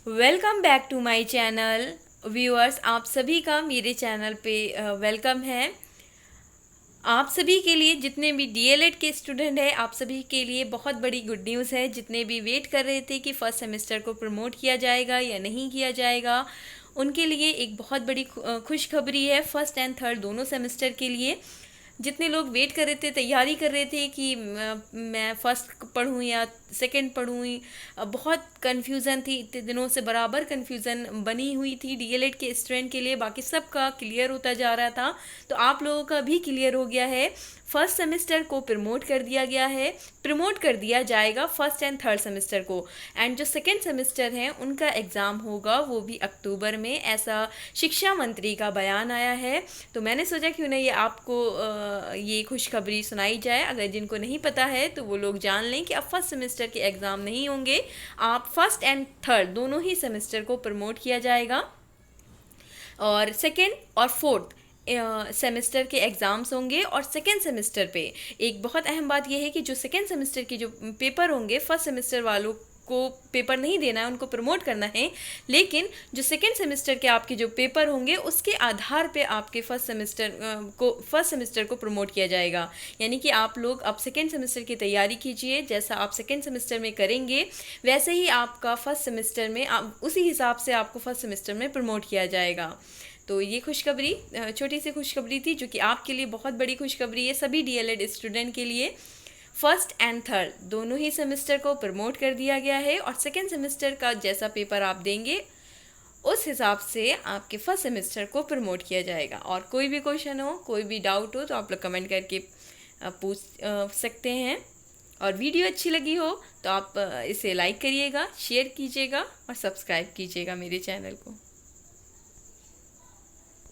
Welcome back to my channel viewers. आप सभी का मेरे चैनल पे वेलकम है। आप सभी के लिए, जितने भी डीएलएड के स्टूडेंट हैं, आप सभी के लिए बहुत बड़ी गुड न्यूज़ है। जितने भी वेट कर रहे थे कि फर्स्ट सेमेस्टर को प्रमोट किया जाएगा या नहीं किया जाएगा, उनके लिए एक बहुत बड़ी खुशखबरी है, फर्स्ट एंड थर्ड दोनों सेमेस्टर के लिए। जितने लोग वेट कर रहे थे, तैयारी कर रहे थे कि मैं फ़र्स्ट पढ़ूँ या सेकंड पढ़ूँ, बहुत कन्फ्यूज़न थी। इतने दिनों से बराबर कन्फ्यूज़न बनी हुई थी डीएलएड के स्टूडेंट के लिए। बाकी सबका क्लियर होता जा रहा था, तो आप लोगों का भी क्लियर हो गया है। फर्स्ट सेमेस्टर को प्रमोट कर दिया गया है, प्रमोट कर दिया जाएगा फर्स्ट एंड थर्ड सेमेस्टर को। एंड जो सेकेंड सेमेस्टर हैं उनका एग्ज़ाम होगा वो भी अक्टूबर में, ऐसा शिक्षा मंत्री का बयान आया है। तो मैंने सोचा क्यों ना ये आपको ये खुशखबरी सुनाई जाए। अगर जिनको नहीं पता है तो वो लोग जान लें कि अब फर्स्ट सेमेस्टर के एग्ज़ाम नहीं होंगे, आप फर्स्ट एंड थर्ड दोनों ही सेमेस्टर को प्रमोट किया जाएगा। और सेकेंड और फोर्थ सेमेस्टर के एग्ज़ाम्स होंगे। और सेकेंड सेमेस्टर पे एक बहुत अहम बात यह है कि जो सेकेंड सेमेस्टर के जो पेपर होंगे, फर्स्ट सेमेस्टर वालों को पेपर नहीं देना है, उनको प्रमोट करना है। लेकिन जो सेकेंड सेमेस्टर के आपके जो पेपर होंगे उसके आधार पे आपके फर्स्ट सेमेस्टर को प्रमोट किया जाएगा। यानी कि आप लोग अब सेकेंड सेमेस्टर की तैयारी कीजिए, जैसा आप सेकेंड सेमेस्टर में करेंगे वैसे ही आपका फर्स्ट सेमेस्टर में उसी हिसाब से आपको फर्स्ट सेमेस्टर में प्रमोट किया जाएगा। तो ये खुशखबरी, छोटी सी खुशखबरी थी जो कि आपके लिए बहुत बड़ी खुशखबरी है। सभी डीएलएड स्टूडेंट के लिए फर्स्ट एंड थर्ड दोनों ही सेमेस्टर को प्रमोट कर दिया गया है। और सेकेंड सेमेस्टर का जैसा पेपर आप देंगे उस हिसाब से आपके फर्स्ट सेमेस्टर को प्रमोट किया जाएगा। और कोई भी क्वेश्चन हो, कोई भी डाउट हो तो आप लोग कमेंट करके पूछ सकते हैं। और वीडियो अच्छी लगी हो तो आप इसे लाइक करिएगा, शेयर कीजिएगा और सब्सक्राइब कीजिएगा मेरे चैनल को।